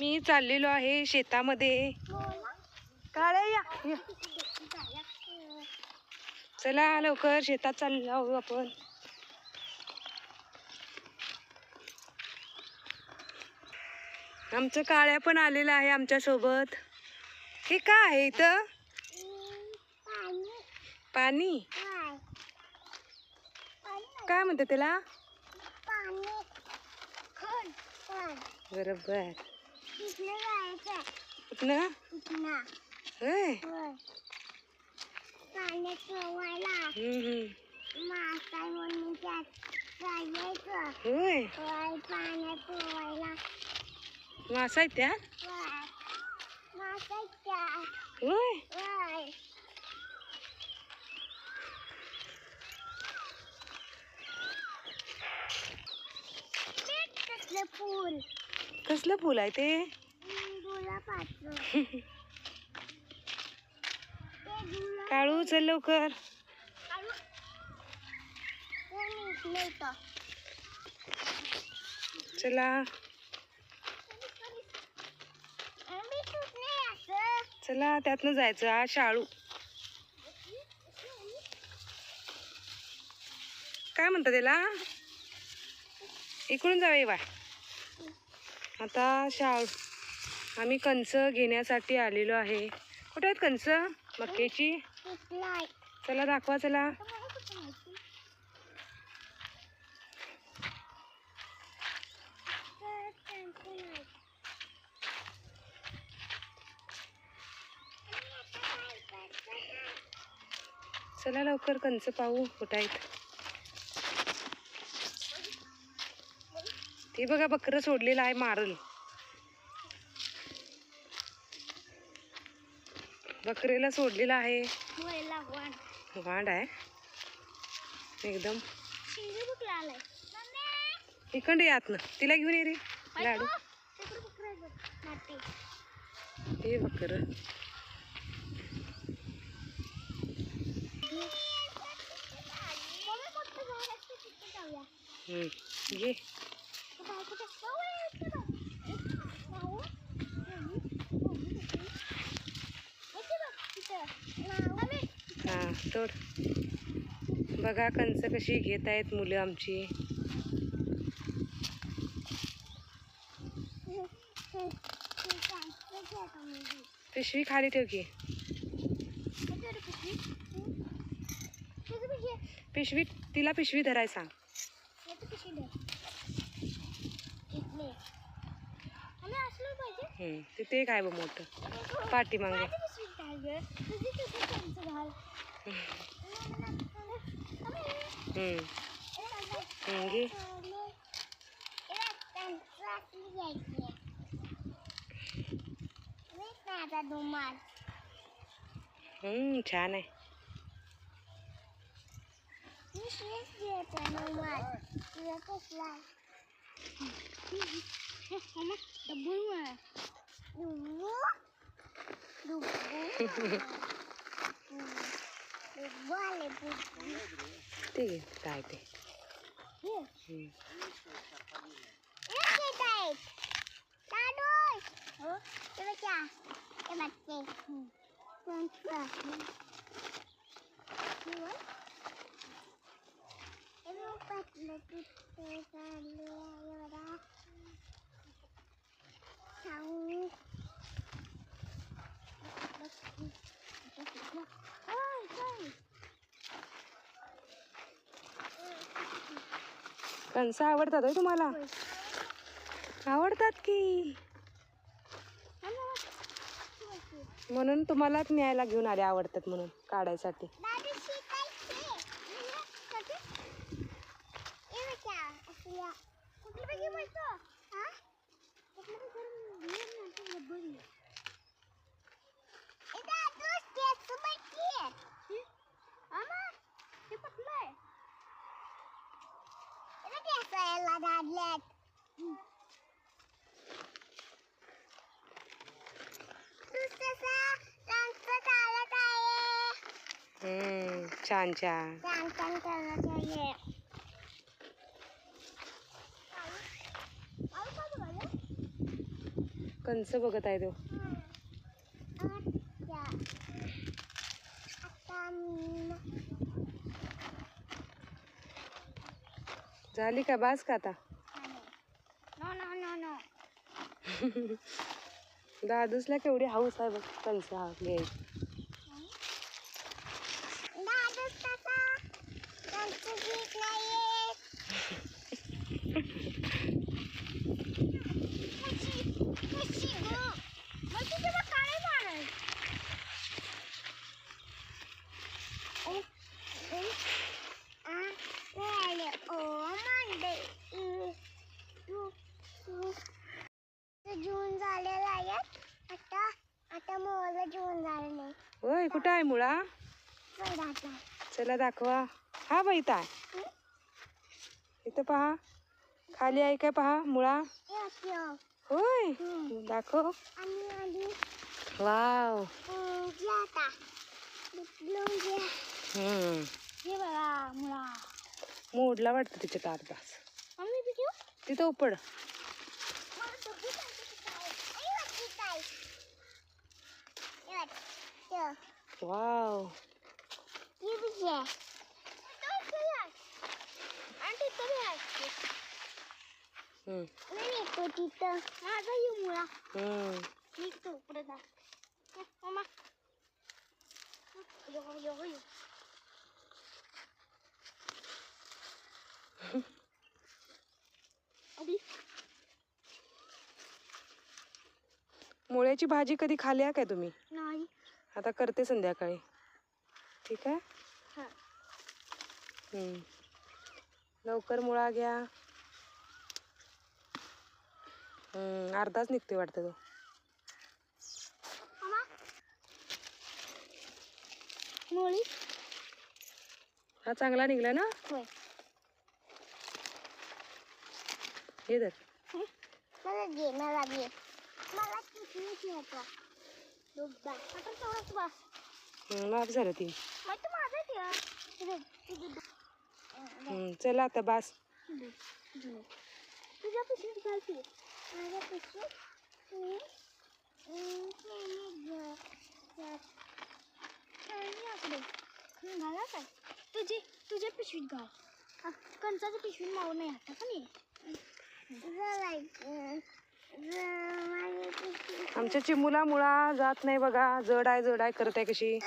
मी चाललेलो आहे शेतामध्ये. काळ्या या या. चला लवकर शेतात चाललो आहोत आपण. आमचं काळ्या पण आलेला आहे आमच्या सोबत. हे काय आहे इथं? पाणी काय म्हणते त्याला? बरोबर. कुठनं? होय. होय. मासा आहेत त्या? होय. फूल कसलं फुल आहे ते? काळू चल लवकर. चला चला त्यातनं जायचं. हा शाळू काय म्हणतात त्याला? इकडून जाऊया बा. आता शाळू आम्ही कंच घेण्यासाठी आलेलो आहे. कुठे आहेत कंच? मक्याची. चला दाखवा. चला चला लवकर कंच पाहू कुठं आहेत. ते बघा बकरं सोडलेलं आहे मारल. बकरीला सोडलेला आहे. वांड आहे एकदम. इकडे यात ना तिला घेऊन ये रे लाडू. हे बकर ये. हा तोड. बघा कंच कशी घेत आहेत मुलं आमची. पिशवी खाली ठेव की. पिशवी तिला पिशवी धराय सांग. तिथे काय बघ मोठं पाठी मागे. छान आहे. ते काय ते कंस आवडतात होय तुम्हाला? आवडतात की म्हणून तुम्हालाच न्यायला घेऊन आले. आवडतात म्हणून काढायसाठी. छान छान. कंच बघत आहे तो. झाली का बास का आता? No no no no. दादूसला केवढी हाऊस आहे बघ कंच घ्यायची. दादूस काका कंच घेत नाहीये. कशी गं? मग तुझे बघ काळे मारल. जून झालेला आहे आता. आता मोला जून झालं नाही. होय कुठं आहे मुळा? चला दाखवा. हा बाई इथं आहे. इथं पहा खाली आहे काय पहा मुळा. होय दाखव. वाव. हे बघा मुळा. मोडला वाटतं तिच्या तारदास. मम्मी बी घेऊ? तिथं उपड. वाव. तिथं माझा येऊ मुळा. निघतो पुढे जा मम्मा. मुळ्याची भाजी कधी खाली आहे काय तुम्ही? नाही. आता करते संध्याकाळी. ठीक आहे. हा. लवकर मुळा घ्या. अर्धाच निघते वाटतं तो. मुळी हा चांगला निघला ना. होय. हे धर. मला घे मला घे. मला किती घ्यायचा डुब्बा. आता तेवढंच बस. माफ झालं ती. मग तू माझं ठेव. चला आता बास. तुझ्या पिशवीत घालते. माझ्या पिशवीत घाला काय तुझ्या पिशवीत घाल. कंचाच्या पिशवीत मावू नाही आता का नाही. आमच्या चिमूला मुळा जात नाही बघा. जड आहे करत आहे कशी.